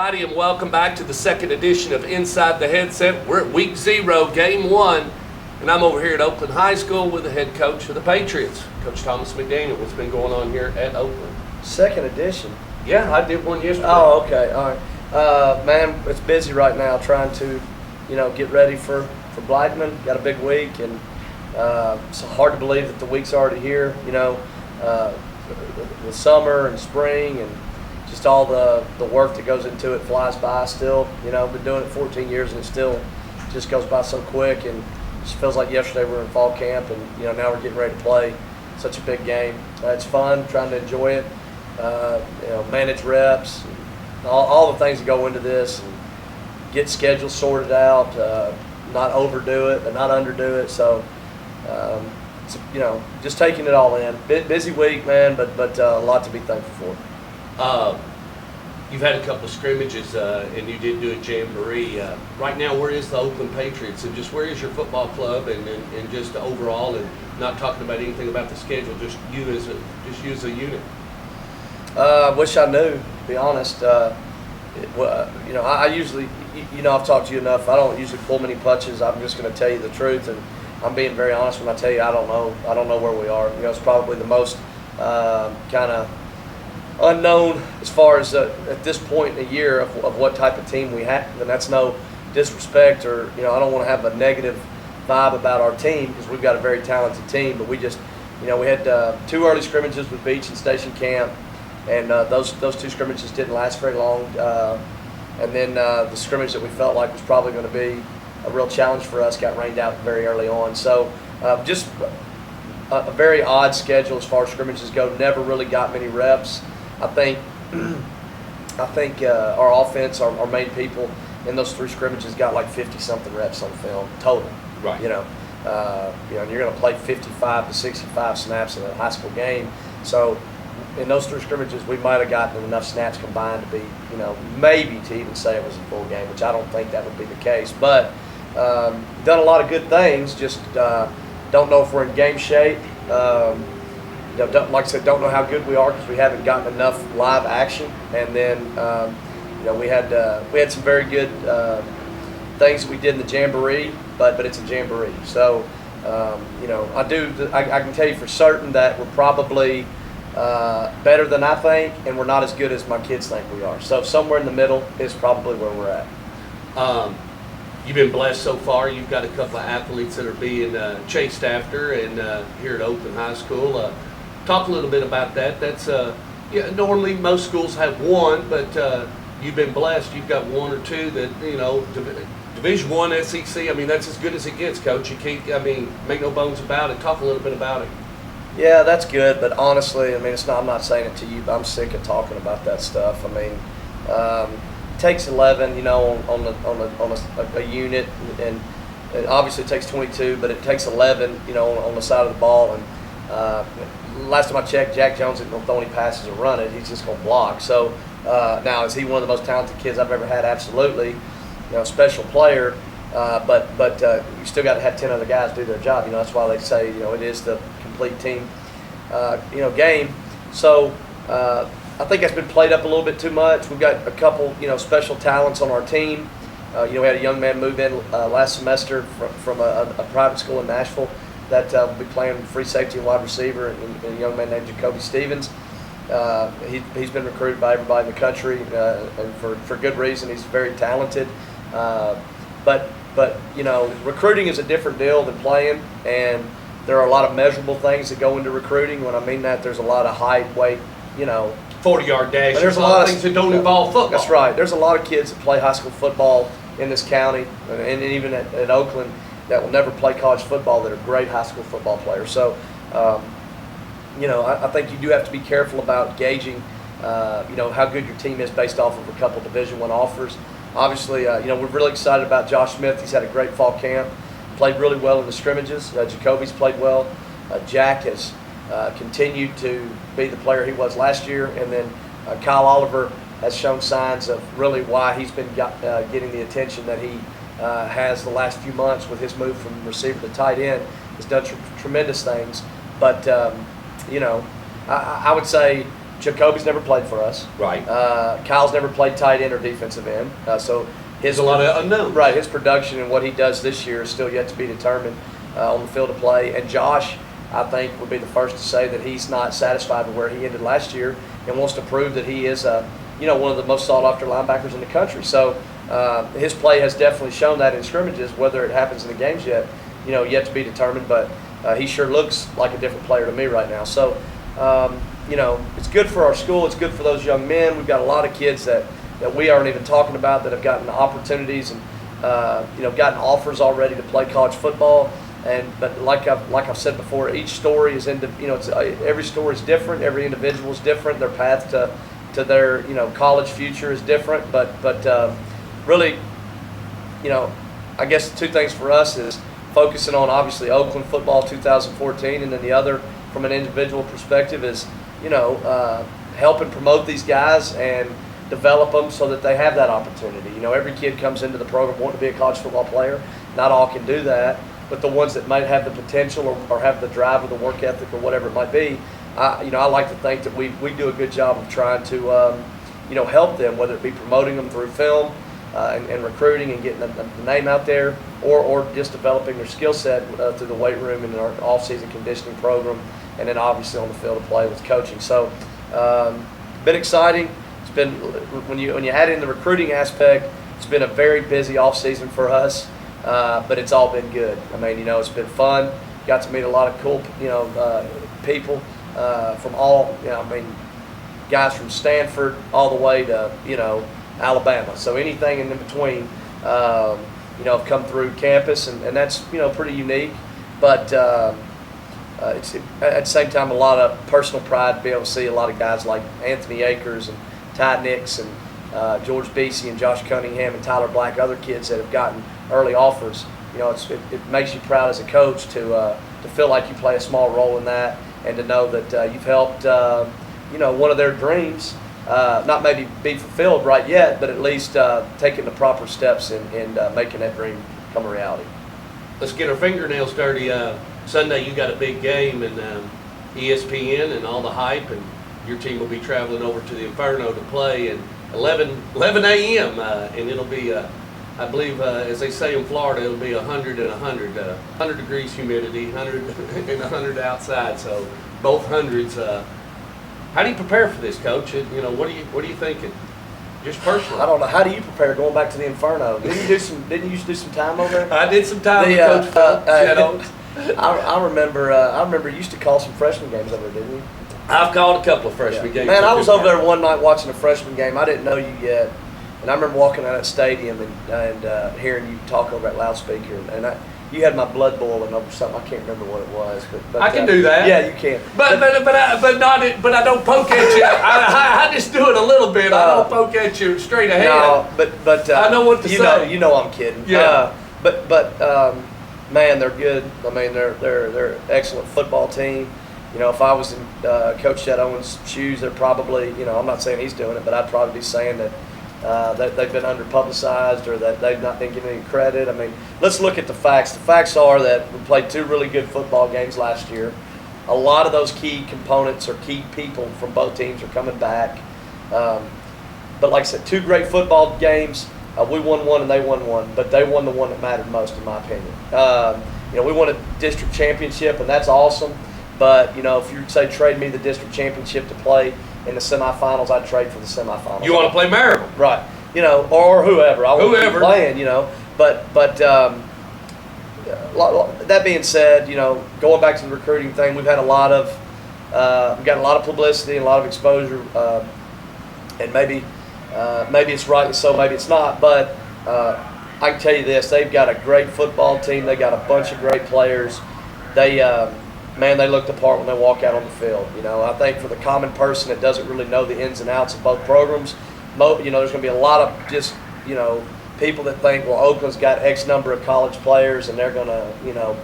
everybody, and welcome back to the second edition of Inside the Headset. We're at week 0, game 1, and I'm over here at Oakland High School with the head coach of the Patriots, Coach Thomas McDaniel. What's been going on here at Oakland? Second edition. Yeah, I did one yesterday. Oh, okay, all right. Man, it's busy right now trying to, get ready for Blackman. Got a big week, and it's hard to believe that the week's already here. The summer and spring and just all the work that goes into it flies by still. Been doing it 14 years and it still just goes by so quick, and it just feels like yesterday we were in fall camp, and now we're getting ready to play such a big game. It's fun, trying to enjoy it, manage reps, all the things that go into this, and get schedules sorted out, not overdo it but not underdo it. So just taking it all in. Busy week, man, but a lot to be thankful for. You've had a couple of scrimmages, and you did do a jamboree. Right now, where is the Oakland Patriots, and just where is your football club, and just overall, and not talking about anything about the schedule, just you as a unit? Wish I knew, to be honest. I usually, I've talked to you enough. I don't usually pull many punches. I'm just going to tell you the truth, and I'm being very honest when I tell you I don't know. I don't know where we are. It's probably the most kind of unknown as far as at this point in the year of what type of team we have, and that's no disrespect or I don't want to have a negative vibe about our team, because we've got a very talented team, but we just we had 2 early scrimmages with Beach and Station Camp, and those 2 scrimmages didn't last very long, and then the scrimmage that we felt like was probably going to be a real challenge for us got rained out very early on. So just a very odd schedule as far as scrimmages go. Never really got many reps. I think our offense, our main people in those 3 scrimmages got like 50-something reps on film total. Right. And you're going to play 55 to 65 snaps in a high school game. So in those 3 scrimmages, we might have gotten enough snaps combined to be, maybe to even say it was a full game, which I don't think that would be the case. But done a lot of good things. Just don't know if we're in game shape. Like I said, don't know how good we are because we haven't gotten enough live action. And then, we had some very good things that we did in the jamboree, but it's a jamboree. So, I can tell you for certain that we're probably better than I think, and we're not as good as my kids think we are. So somewhere in the middle is probably where we're at. You've been blessed so far. You've got a couple of athletes that are being chased after, and here at Oakland High School. Talk a little bit about that. That's normally most schools have one, but you've been blessed. You've got 1 or 2 that Division I, SEC. I mean, that's as good as it gets, Coach. You can't. Make no bones about it. Talk a little bit about it. Yeah, that's good, but honestly, it's not. I'm not saying it to you, but I'm sick of talking about that stuff. It takes 11, on a unit, and it obviously takes 22, but it takes 11, on the side of the ball. And last time I checked, Jack Jones isn't going to throw any passes or run it. He's just going to block. So now, is he one of the most talented kids I've ever had? Absolutely. Special player, but you still got to have 10 other guys do their job. That's why they say, it is the complete team, game. So I think that's been played up a little bit too much. We've got a couple, special talents on our team. We had a young man move in last semester from a private school in Nashville that will be playing free safety and wide receiver, and a young man named Jacoby Stevens. He's been recruited by everybody in the country, and for good reason. He's very talented. But recruiting is a different deal than playing, and there are a lot of measurable things that go into recruiting. When I mean that, there's a lot of height, weight, 40-yard dash. There's a lot of things that don't involve football. That's right. There's a lot of kids that play high school football in this county, and even at Oakland, that will never play college football that are great high school football players. So, I think you do have to be careful about gauging, how good your team is based off of a couple Division I offers. Obviously, we're really excited about Josh Smith. He's had a great fall camp, played really well in the scrimmages. Jacoby's played well. Jack has continued to be the player he was last year, and then Kyle Oliver has shown signs of really why he's been getting the attention that he has the last few months with his move from receiver to tight end. Has done tremendous things, but I would say Jacoby's never played for us. Right. Kyle's never played tight end or defensive end. So There's a lot of unknowns. Right. His production and what he does this year is still yet to be determined on the field of play. And Josh, I think, would be the first to say that he's not satisfied with where he ended last year and wants to prove that he is one of the most sought-after linebackers in the country. So his play has definitely shown that in scrimmages. Whether it happens in the games yet to be determined. But he sure looks like a different player to me right now. So, it's good for our school. It's good for those young men. We've got a lot of kids that we aren't even talking about that have gotten opportunities and gotten offers already to play college football. But like I've said before, each story is every story is different. Every individual is different. Their path to their college future is different. But really, I guess the two things for us is focusing on obviously Oakland football 2014, and then the other from an individual perspective is helping promote these guys and develop them so that they have that opportunity. Every kid comes into the program wanting to be a college football player. Not all can do that, but the ones that might have the potential or have the drive or the work ethic or whatever it might be, I like to think that we do a good job of trying to help them, whether it be promoting them through film and recruiting and getting the name out there, or just developing their skill set through the weight room and our off-season conditioning program, and then obviously on the field of play with coaching. So, been exciting. It's been when you add in the recruiting aspect, it's been a very busy off-season for us, but it's all been good. I mean, it's been fun. Got to meet a lot of cool, people from all, guys from Stanford all the way to, Alabama. So anything in between, have come through campus, and that's, pretty unique. But it's at the same time a lot of personal pride to be able to see a lot of guys like Anthony Akers and Ty Nix and George Beasy and Josh Cunningham and Tyler Black, other kids that have gotten early offers. It makes you proud as a coach to feel like you play a small role in that, and to know that you've helped one of their dreams not maybe be fulfilled right yet, but at least taking the proper steps in making that dream come a reality. Let's get our fingernails dirty. Sunday you got a big game, and ESPN and all the hype, and your team will be traveling over to the Inferno to play at 11 a.m. And it'll be, I believe, as they say in Florida, it'll be 100 and 100, 100 degrees humidity, 100 and 100 outside. So both hundreds. How do you prepare for this, Coach? What are you thinking? Just personally. I don't know. How do you prepare going back to the Inferno? Didn't you used to do some time over there? I did some time with Coach Phelps. I remember you used to call some freshman games over there, didn't you? I've called a couple of freshman games. Man, I was over there one night watching a freshman game. I didn't know you yet, and I remember walking out of that stadium and hearing you talk over that loudspeaker, and you had my blood boiling over something. I can't remember what it was, but I can do that. Yeah, you can. But I don't poke at you. I just do it a little bit. I don't poke at you straight ahead. No, but I know what to say. You know I'm kidding. Yeah. Man, they're good. I mean, they're an excellent football team. If I was in Coach Chet Owens' shoes, they're probably, I'm not saying he's doing it, but I'd probably be saying that they've been under-publicized or that they've not been given any credit. I mean, let's look at the facts. The facts are that we played two really good football games last year. A lot of those key components or key people from both teams are coming back. But like I said, two great football games. We won one and they won one, but they won the one that mattered most, in my opinion. We won a district championship, and that's awesome. But, if you say trade me the district championship to play in the semifinals, I'd trade for the semifinals. You want to play Maryville? Right. Or whoever. I want to keep playing, But that being said, going back to the recruiting thing, we've had we've got a lot of publicity and a lot of exposure, and maybe it's right, so maybe it's not. But I can tell you this: they've got a great football team. They got a bunch of great players. They look the part when they walk out on the field. I think for the common person that doesn't really know the ins and outs of both programs, there's going to be a lot of just people that think, well, Oakland's got X number of college players and they're going to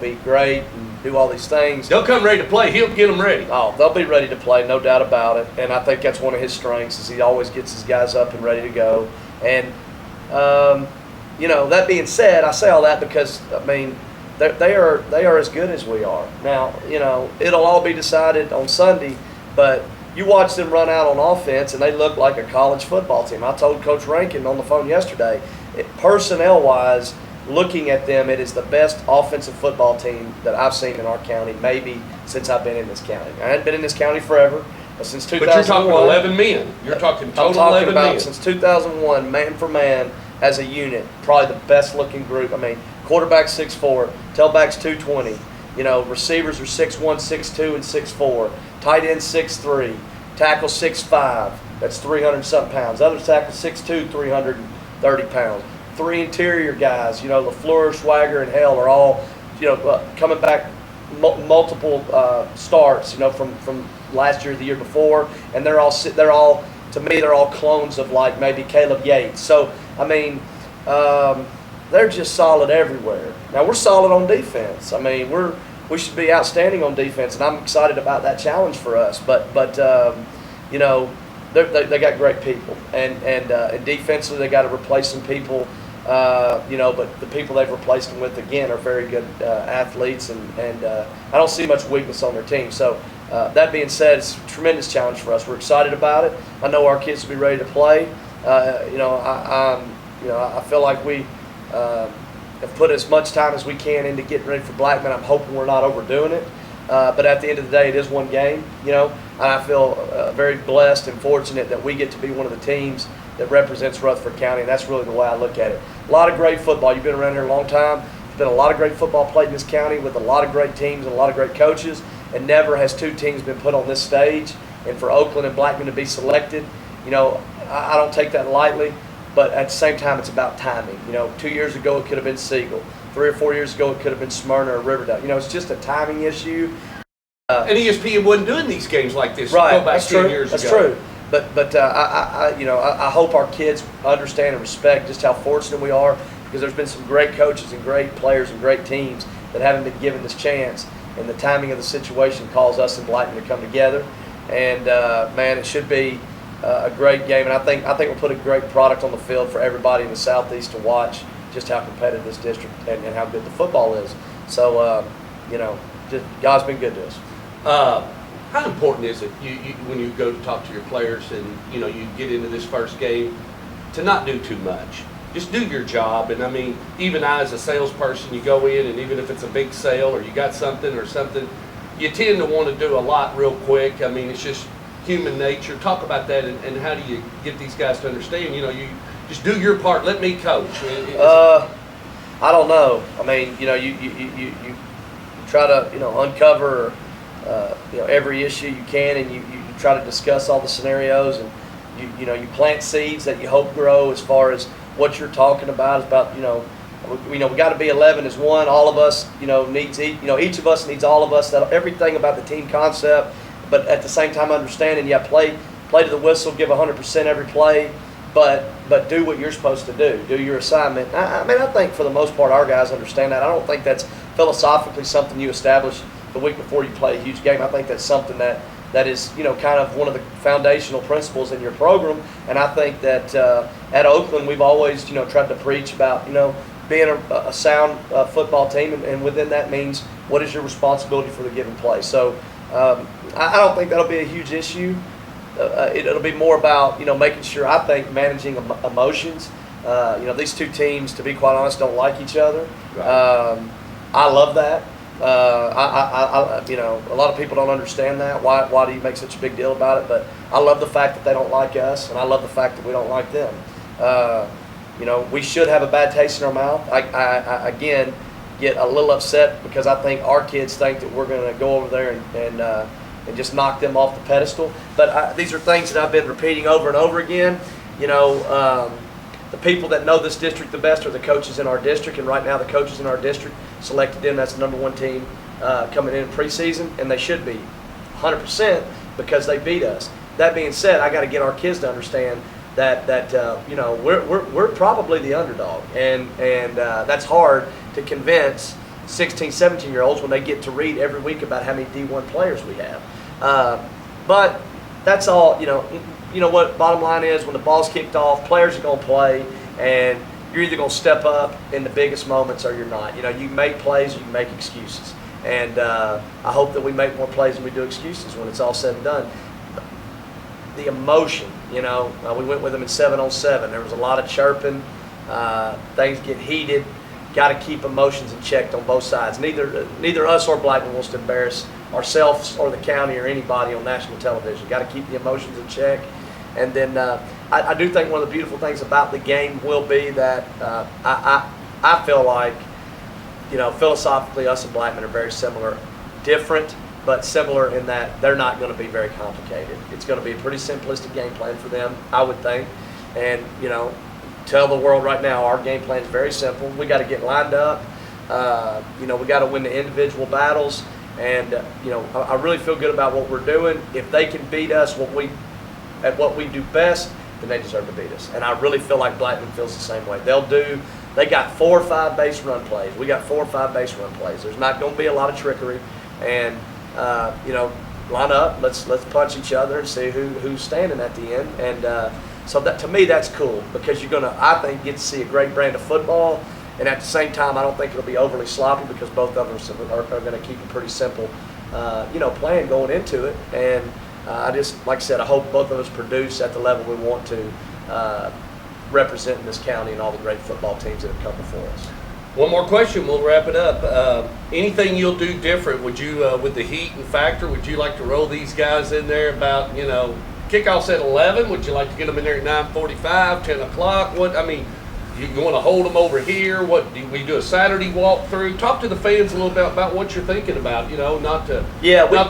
be great and do all these things. They'll come ready to play. He'll get them ready. Oh, they'll be ready to play, no doubt about it. And I think that's one of his strengths is he always gets his guys up and ready to go. And that being said, I say all that because they are as good as we are. Now, it'll all be decided on Sunday, but you watch them run out on offense, and they look like a college football team. I told Coach Rankin on the phone yesterday, personnel-wise, looking at them, it is the best offensive football team that I've seen in our county, maybe since I've been in this county. I hadn't been in this county forever, but since 2001. But you're talking 11 men. You're talking total 11 men. I'm talking about since 2001, man for man, as a unit, probably the best-looking group. I mean, quarterback 6'4", tailbacks 220. You know, receivers are 6'1", 6'2", and 6'4". Tight end 6'3", tackle 6'5". That's 300-something pounds. Other tackle 6'2", 330 pounds. 3 interior guys, you know, LaFleur, Swagger, and Hale are all, you know, coming back multiple starts, you know, from last year or the year before, and they're all to me they're all clones of like maybe Caleb Yates. So I mean, they're just solid everywhere. Now we're solid on defense. I mean, we should be outstanding on defense, and I'm excited about that challenge for us. But you know, they got great people, and defensively they got to replace some people. You know, but the people they've replaced them with again are very good athletes, and I don't see much weakness on their team. So that being said, it's a tremendous challenge for us. We're excited about it. I know our kids will be ready to play. You know, I feel like we have put as much time as we can into getting ready for Blackman. I'm hoping we're not overdoing it. But at the end of the day, it is one game, you know. And I feel very blessed and fortunate that we get to be one of the teams that represents Rutherford County, and that's really the way I look at it. A lot of great football. You've been around here a long time. There's been a lot of great football played in this county with a lot of great teams and a lot of great coaches, and never has two teams been put on this stage. And for Oakland and Blackman to be selected, you know, I don't take that lightly, but at the same time, it's about timing. You know, 2 years ago, it could have been Siegel. 3 or 4 years ago, it could have been Smyrna or Riverdale. You know, it's just a timing issue. And ESPN wasn't doing these games like this. Right, Go back that's 10 true. years That's ago. true. But you know, I hope our kids understand and respect just how fortunate we are, because there's been some great coaches and great players and great teams that haven't been given this chance, and the timing of the situation calls us and Blackman to come together. And man, it should be a great game, and I think we'll put a great product on the field for everybody in the Southeast to watch just how competitive this district and how good the football is. So you know, just God's been good to us. How important is it when you go to talk to your players and you know you get into this first game to not do too much? Just do your job. And I mean, even I as a salesperson, you go in and even if it's a big sale or you got something, you tend to want to do a lot real quick. I mean, it's just human nature. Talk about that and how do you get these guys to understand? You know, you just do your part. Let me coach. I don't know. I mean, you know, you try to, you know, uncover you know, every issue you can, and you try to discuss all the scenarios, and you know, you plant seeds that you hope grow. As far as what you're talking about is about, you know, we got to be 11 as one. All of us, you know, each of us needs all of us. That everything about the team concept, but at the same time understanding, yeah, play to the whistle, give 100% every play, but do what you're supposed to do. Do your assignment. I mean, I think for the most part our guys understand that. I don't think that's philosophically something you establish the week before you play a huge game. I think that's something that is, you know, kind of one of the foundational principles in your program. And I think that at Oakland we've always, you know, tried to preach about, you know, being a sound football team, and within that means what is your responsibility for the given play. So I don't think that'll be a huge issue. It'll be more about, you know, making sure, I think, managing emotions. You know, these two teams, to be quite honest, don't like each other. Right. I love that. You know, a lot of people don't understand that. Why do you make such a big deal about it? But I love the fact that they don't like us, and I love the fact that we don't like them. You know, we should have a bad taste in our mouth. I again get a little upset because I think our kids think that we're going to go over there and just knock them off the pedestal. But these are things that I've been repeating over and over again. You know, the people that know this district the best are the coaches in our district, and right now the coaches in our district selected them as the #1 team coming in preseason, and they should be 100% because they beat us. That being said, I got to get our kids to understand that you know, we're probably the underdog, and that's hard to convince 16, 17-year-olds when they get to read every week about how many D1 players we have. But that's all, you know what, bottom line is, when the ball's kicked off, players are going to play, and you're either going to step up in the biggest moments or you're not. You know, you make plays or you make excuses. And I hope that we make more plays than we do excuses when it's all said and done. the emotion. We went with them in 7-on-7. There was a lot of chirping. Things get heated. Got to keep emotions in check on both sides. Neither us or Blackman wants to embarrass ourselves or the county or anybody on national television. Got to keep the emotions in check. And then I do think one of the beautiful things about the game will be that I feel like, philosophically, us and Blackman are very similar, different, but similar in that they're not going to be very complicated. It's going to be a pretty simplistic game plan for them, I would think. And, tell the world right now, our game plan is very simple. We got to get lined up. We got to win the individual battles. And, I really feel good about what we're doing. If they can beat us at what we do best, then they deserve to beat us. And I really feel like Blackman feels the same way. They got 4 or 5 base run plays. We got 4 or 5 base run plays. There's not going to be a lot of trickery. And, line up. Let's punch each other and see who's standing at the end. And so that, to me, that's cool because you're going to, I think, get to see a great brand of football. And at the same time, I don't think it'll be overly sloppy because both of us are going to keep a pretty simple, plan going into it. And I just, like I said, I hope both of us produce at the level we want to, representing this county and all the great football teams that have come before us. One more question, we'll wrap it up. Anything you'll do different? Would you, with the heat and factor, would you like to roll these guys in there about, kickoffs at 11? Would you like to get them in there at 9:45, 10 o'clock? You want to hold them over here? What do we do, a Saturday walkthrough? Talk to the fans a little bit about what you're thinking about. Not to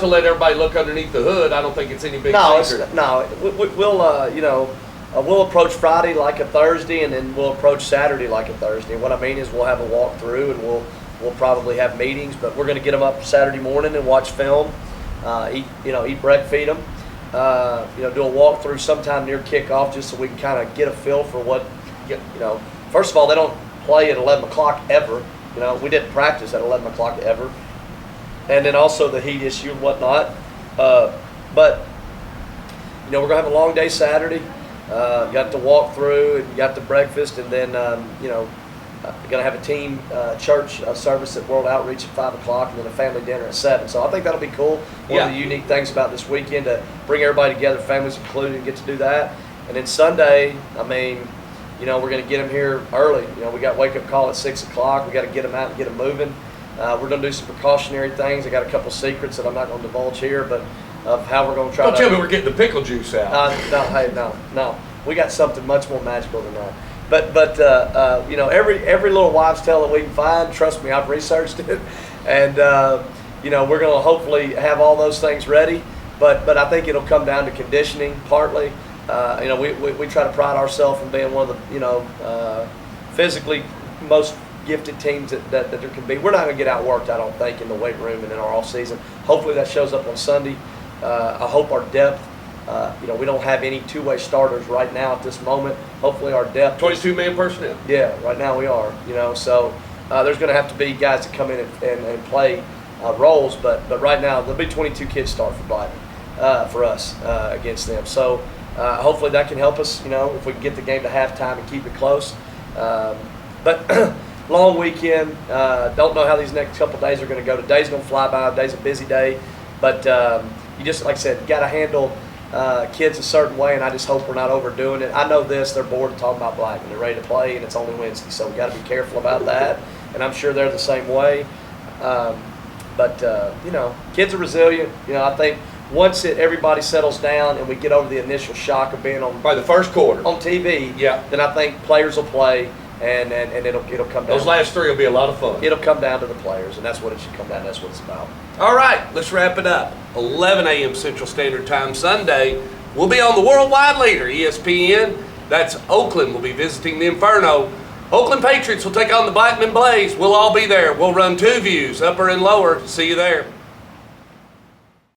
let everybody look underneath the hood. I don't think it's any big secret. We'll approach Friday like a Thursday, and then we'll approach Saturday like a Thursday. And what I mean is we'll have a walkthrough, and we'll probably have meetings, but we're going to get them up Saturday morning and watch film, eat breakfast, feed them, do a walkthrough sometime near kickoff just so we can kind of get a feel for what. First of all, they don't play at 11 o'clock ever. We didn't practice at 11 o'clock ever. And then also the heat issue and whatnot. But we're going to have a long day Saturday. You got the walkthrough and you got the breakfast, and then, going to have a team church service at World Outreach at 5 o'clock, and then a family dinner at 7. So I think that'll be cool. One of the unique things about this weekend to bring everybody together, families included, and get to do that. And then Sunday, we're going to get them here early. We got wake-up call at 6 o'clock. We got to get them out and get them moving. We're going to do some precautionary things. I got a couple secrets that I'm not going to divulge here, but of how we're going to try. Don't tell me we're getting the pickle juice out. No. We got something much more magical than that. But every little wives' tale that we can find, trust me, I've researched it, and we're going to hopefully have all those things ready. But I think it'll come down to conditioning partly. We try to pride ourselves in being one of the physically most gifted teams that there can be. We're not going to get outworked, I don't think, in the weight room and in our off season. Hopefully that shows up on Sunday. I hope our depth. We don't have any two-way starters right now at this moment. Hopefully our depth. 22-man personnel. Yeah, right now we are. So there's going to have to be guys that come in and play roles. But right now there'll be 22 kids start for Blackman for us against them. So hopefully that can help us. If we can get the game to halftime and keep it close. But long weekend. Don't know how these next couple days are going to go. Today's going to fly by. Today's a busy day. But you just, like I said, you got to handle kids a certain way, and I just hope we're not overdoing it. I know they're bored of talking about Blackman. They're ready to play, and it's only Wednesday, so we got to be careful about that. And I'm sure they're the same way. But kids are resilient. I think once everybody settles down and we get over the initial shock of being on by the first quarter on TV, then I think players will play, and it'll come down. Those last 3 will be a lot of fun. It'll come down to the players, and that's what it should come down. That's what it's about. All right, let's wrap it up. 11 a.m. Central Standard Time Sunday. We'll be on the worldwide leader, ESPN. That's Oakland. We'll be visiting the Inferno. Oakland Patriots will take on the Blackman Blaze. We'll all be there. We'll run 2 views, upper and lower. See you there.